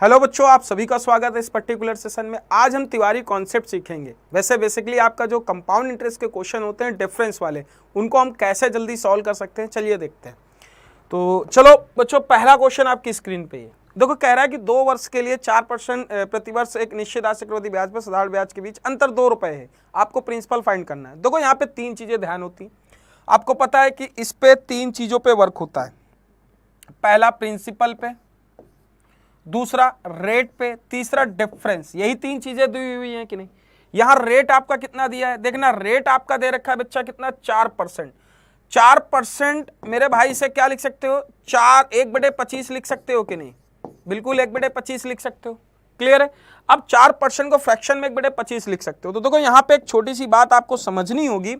Hello बच्चों, आप सभी का स्वागत है इस पर्टिकुलर सेशन में। आज हम तिवारी कॉन्सेप्ट सीखेंगे। वैसे बेसिकली आपका जो कंपाउंड इंटरेस्ट के क्वेश्चन होते हैं डिफरेंस वाले, उनको हम कैसे जल्दी सॉल्व कर सकते हैं, चलिए देखते हैं। तो चलो बच्चों, पहला क्वेश्चन आपकी स्क्रीन पे है। देखो, कह रहा है कि 2 वर्ष के लिए 4% प्रतिवर्ष एक निश्चित राशि चक्रवृद्धि ब्याज पर साधारण ब्याज के बीच अंतर 2 रुपए है। आपको प्रिंसिपल फाइंड करना है। देखो, यहाँ पे 3 चीजें ध्यान होती हैं। आपको पता है कि इस पे 3 चीजों पे वर्क होता है। पहला प्रिंसिपल पे, दूसरा रेट पे, तीसरा डिफरेंस। यही 3 चीजें दी हुई हैं कि नहीं। यहां रेट आपका कितना दिया है, देखना रेट आपका दे रखा है बच्चा कितना, 4%। 4% मेरे भाई से क्या लिख सकते हो, 1/25 लिख सकते हो कि नहीं। बिल्कुल 1/25 लिख सकते हो। क्लियर है। अब 4% को फ्रैक्शन में 1/25 लिख सकते हो। तो देखो, यहां पे एक छोटी सी बात आपको समझनी होगी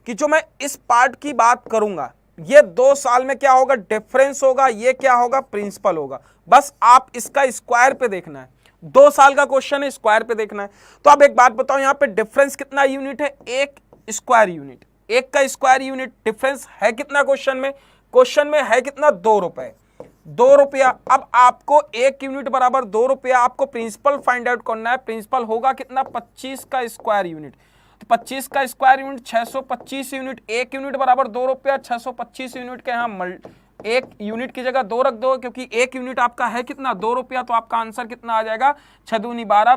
कि जो मैं इस पार्ट की बात करूंगा, ये 2 साल में क्या होगा, डिफरेंस होगा, ये क्या होगा, प्रिंसिपल होगा। बस आप इसका स्क्वायर पे देखना है। 2 साल का क्वेश्चन है, स्क्वायर पे देखना है। तो अब एक बात बताओ, यहां पे डिफरेंस कितना यूनिट है, 1 स्क्वायर यूनिट। 1 का स्क्वायर यूनिट डिफरेंस है कितना क्वेश्चन में है कितना, 2 रुपए। 2 रुपया। अब आपको 1 यूनिट बराबर 2 रुपया, आपको प्रिंसिपल फाइंड आउट करना है। प्रिंसिपल होगा कितना, 25 का स्क्वायर यूनिट। तो 25 का स्क्वायर यूनिट 625 यूनिट। 1 यूनिट बराबर 2 रुपया, 625 यूनिट के यहाँ 1 यूनिट की जगह 2 रख दो, क्योंकि 1 यूनिट आपका है कितना, 2 रुपया। तो आपका आंसर कितना आ जाएगा, 6 दूनी 12,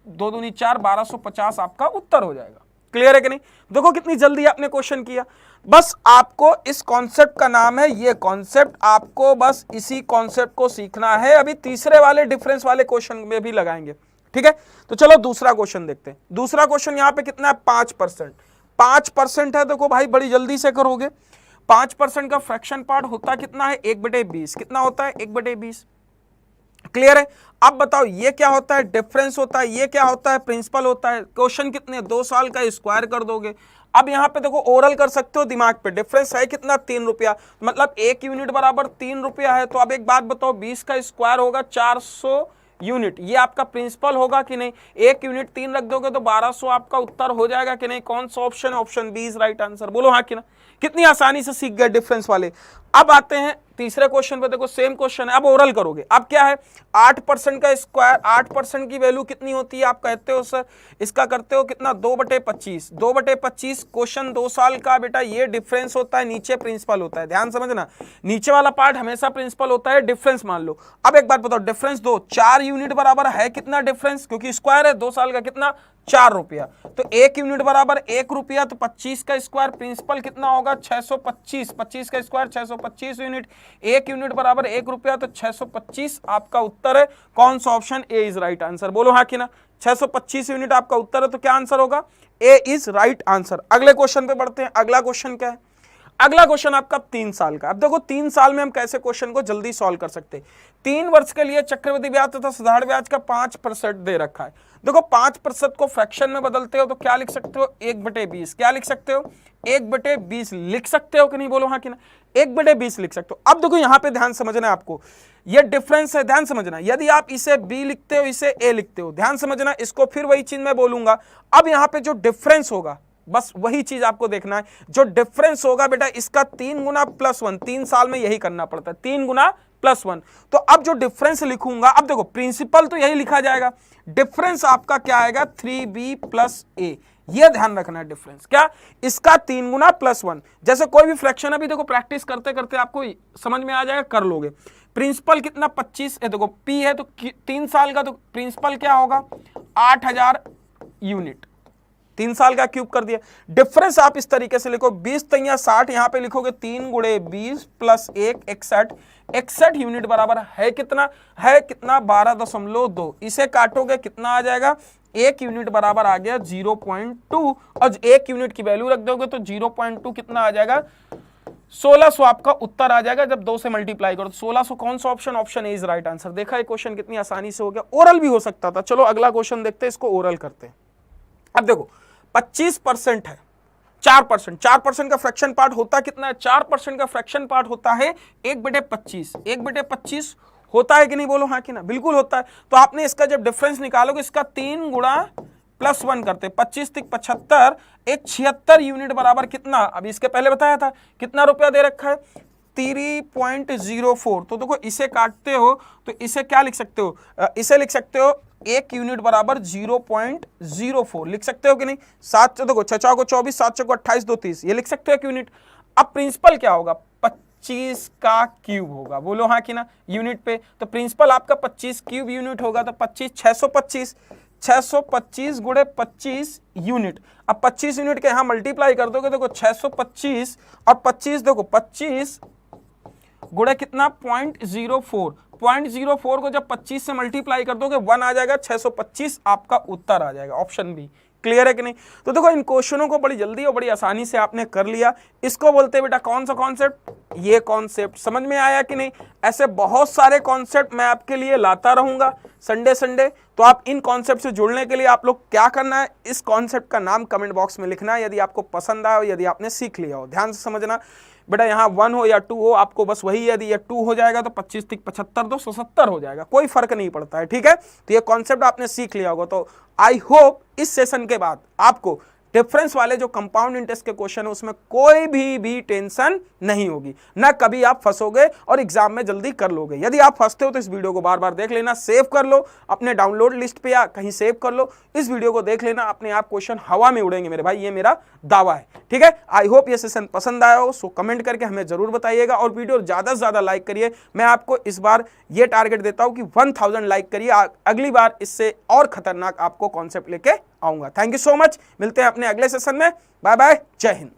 2 दूनी 4, 1250 आपका उत्तर हो जाएगा। क्लियर है कि नहीं। देखो कितनी जल्दी आपने क्वेश्चन किया। बस आपको इस कॉन्सेप्ट का नाम है, ये कॉन्सेप्ट आपको बस इसी कॉन्सेप्ट को सीखना है। अभी तीसरे वाले डिफरेंस वाले क्वेश्चन में भी लगाएंगे, ठीक है। तो चलो दूसरा क्वेश्चन देखते हैं। दूसरा क्वेश्चन यहां पे कितना है, 5%। 5% है। देखो भाई, बड़ी जल्दी से करोगे। 5% का फ्रैक्शन पार्ट होता कितना है, 1/20। कितना होता है, 1/20। क्लियर है। अब बताओ, ये क्या होता है, डिफरेंस होता है, ये क्या होता है, प्रिंसिपल होता है। क्वेश्चन कितने, 2 साल का, स्क्वायर कर दोगे। अब यहां पे देखो, ओरल कर सकते हो दिमाग पे। डिफरेंस है कितना, 3 रुपया, मतलब 1 यूनिट बराबर 3 रुपया है। तो अब एक बात बताओ, 20 का स्क्वायर होगा 400 यूनिट। ये आपका प्रिंसिपल होगा कि नहीं। 1 यूनिट 3 रख दोगे तो 1200 आपका उत्तर हो जाएगा कि नहीं। कौन सा option, option B is right answer. बोलो हाँ कि ना। कितनी आसानी से सीख गए डिफरेंस वाले। अब आते हैं तीसरे क्वेश्चन पे। देखो सेम क्वेश्चन है, अब ओरल करोगे। अब क्या है, 8% का स्क्वायर, 8% की वैल्यू कितनी होती है, आप कहते हो सर इसका करते हो कितना, 2/25। 2/25 क्वेश्चन 2 साल का बेटा, ये डिफरेंस होता है, नीचे प्रिंसिपल होता है। ध्यान समझना, नीचे वाला पार्ट हमेशा प्रिंसिपल होता है, डिफरेंस मान लो। अब एक बात बताओ, डिफरेंस 2, 4 यूनिट बराबर है कितना डिफरेंस, क्योंकि स्क्वायर है, 2 साल का कितना, 4 रुपया। तो 1 यूनिट बराबर 1 रुपया। तो 25 का स्क्वायर, प्रिंसिपल कितना होगा, 625। 25 का स्क्वायर 625 यूनिट। 1 यूनिट बराबर 1 रुपया, तो 625 आपका उत्तर है। कौन सा option, A is right answer. बोलो हाँ कि ना। 625 यूनिट आपका उत्तर है, तो क्या आंसर होगा, ए इज राइट आंसर। अगले क्वेश्चन पे बढ़ते हैं। अगला क्वेश्चन क्या है, अगला क्वेश्चन आपका 3 साल का। अब देखो 3 साल में हम कैसे क्वेश्चन को जल्दी सॉल्व कर सकते हैं। 3 वर्ष के लिए चक्रवृद्धि ब्याज तथा साधारण ब्याज का 5% दे रखा है। देखो 5% को फ्रैक्शन में बदलते हो तो क्या लिख सकते हो, 1/20। क्या लिख सकते हो, 1/20 लिख सकते हो कि नहीं। बोलो हाँ कि ना, 1/20 लिख सकते हो। अब देखो यहां पे ध्यान समझना है आपको, ये डिफरेंस है, ध्यान समझना। यदि आप इसे बी लिखते हो, इसे ए लिखते हो, ध्यान समझना। इसको फिर वही चीज मैं बोलूंगा। अब यहां पे जो डिफरेंस होगा, बस वही चीज आपको देखना है। जो डिफरेंस होगा बेटा, इसका 3 गुना +1। 3 साल में यही करना पड़ता है, 3 गुना +1। तो अब जो डिफरेंस लिखूंगा, अब देखो प्रिंसिपल तो यही लिखा जाएगा, डिफरेंस आपका क्या आएगा, 3b + a। ये ध्यान रखना है, डिफरेंस क्या, इसका 3 गुना +1। जैसे कोई भी फ्रैक्शन, अभी देखो प्रैक्टिस करते करते आपको समझ में आ जाएगा, कर लोगे। प्रिंसिपल कितना, 25 है। देखो p है तो 3 साल का, तो प्रिंसिपल क्या होगा, 8000 यूनिट। 3 साल का क्यूब कर दिया। डिफरेंस आप इस तरीके से लिखो, 20 × 60, यहां पे लिखोगे 3 × 20 + 1 61। 61 यूनिट बराबर है कितना, 12.2। इसे काटोगे कितना आ जाएगा, 1 यूनिट बराबर आ गया 0.2। और 1 यूनिट की वैल्यू रख दोगे तो 0.2 कितना आ जाएगा, 1600 आपका उत्तर आ जाएगा। जब 2 से मल्टीप्लाई करो तो 1600। कौन सा option, option A is right answer. देखा ये क्वेश्चन कितनी आसानी से हो गया। ओरल भी हो सकता था। चलो अगला क्वेश्चन देखते हैं, इसको ओरल करते हैं। अब देखो 25% है, 4%। 4% का फ्रैक्शन पार्ट होता कितना है, 4% का फ्रैक्शन पार्ट होता है 1/25। 1/25 होता है कि नहीं, बोलो हाँ कि ना, बिल्कुल होता है। तो आपने इसका जब डिफरेंस निकालोगे, इसका 3 गुणा +1 करते, 25 × 75, 76 यूनिट बराबर कितना, अभी इसके पहले बताया था कितना रुपया दे रखा है, 3.04। तो देखो इसे काटते हो तो इसे क्या लिख सकते हो, इसे लिख सकते हो 1 यूनिट बराबर 0.04 लिख सकते हो कि नहीं। 7 देखो 6 को 24, 7 को 28, 2 30, ये लिख सकते हो 1 यूनिट। अब प्रिंसिपल क्या होगा, 25 का क्यूब होगा, बोलो हाँ कि ना यूनिट पे। तो प्रिंसिपल आपका 25 क्यूब यूनिट होगा, तो 25 625 गुणे 25 यूनिट। अब 25 यूनिट के यहां मल्टीप्लाई कर दोगे, देखो 625 और 25, देखो 25 गुणे कितना 0.04, 0.04 को जब 25 से मल्टीप्लाई कर दोगे 1 आ जाएगा, 625 आपका उत्तर आ जाएगा, ऑप्शन बी। क्लियर है कि नहीं। तो देखो इन क्वेश्चनों को बड़ी जल्दी और बड़ी आसानी से आपने कर लिया। इसको बोलते हैं बेटा कौन सा कॉन्सेप्ट, ये कॉन्सेप्ट। समझ में आया कि नहीं। ऐसे बहुत सारे कॉन्सेप्ट मैं आपके लिए लाता रहूंगा संडे। तो आप इन कॉन्सेप्ट से जुड़ने के लिए आप लोग क्या करना है, इस कॉन्सेप्ट का नाम कमेंट बॉक्स में लिखना है यदि आपको पसंद आया हो, यदि आपने सीख लिया हो। ध्यान से समझना बेटा, यहाँ 1 हो या 2 हो, आपको बस वही, यदि ये 2 हो जाएगा तो 25 तिक 75 दो 170 हो जाएगा, कोई फर्क नहीं पड़ता है। ठीक है, तो ये कॉन्सेप्ट आपने सीख लिया होगा। तो आई होप इस सेशन के बाद आपको डिफरेंस वाले जो कंपाउंड इंटरेस्ट के क्वेश्चन है उसमें कोई भी टेंशन नहीं होगी, ना कभी आप फंसोगे और एग्जाम में जल्दी कर लोगे। यदि आप फंसते हो तो इस वीडियो को बार बार देख लेना, सेव कर लो अपने डाउनलोड लिस्ट पे या कहीं सेव कर लो, इस वीडियो को देख लेना, अपने आप क्वेश्चन हवा में उड़ेंगे मेरे भाई, ये मेरा दावा है। ठीक है, आई होप ये सेशन पसंद आया हो, सो कमेंट करके हमें जरूर बताइएगा और वीडियो ज्यादा से ज्यादा लाइक करिए। मैं आपको इस बार ये टारगेट देता हूं कि 1000 लाइक करिए, अगली बार इससे और खतरनाक आपको कॉन्सेप्ट लेके आऊंगा। थैंक यू सो मच, मिलते हैं अपने अगले सेशन में। बाय बाय, जय हिंद।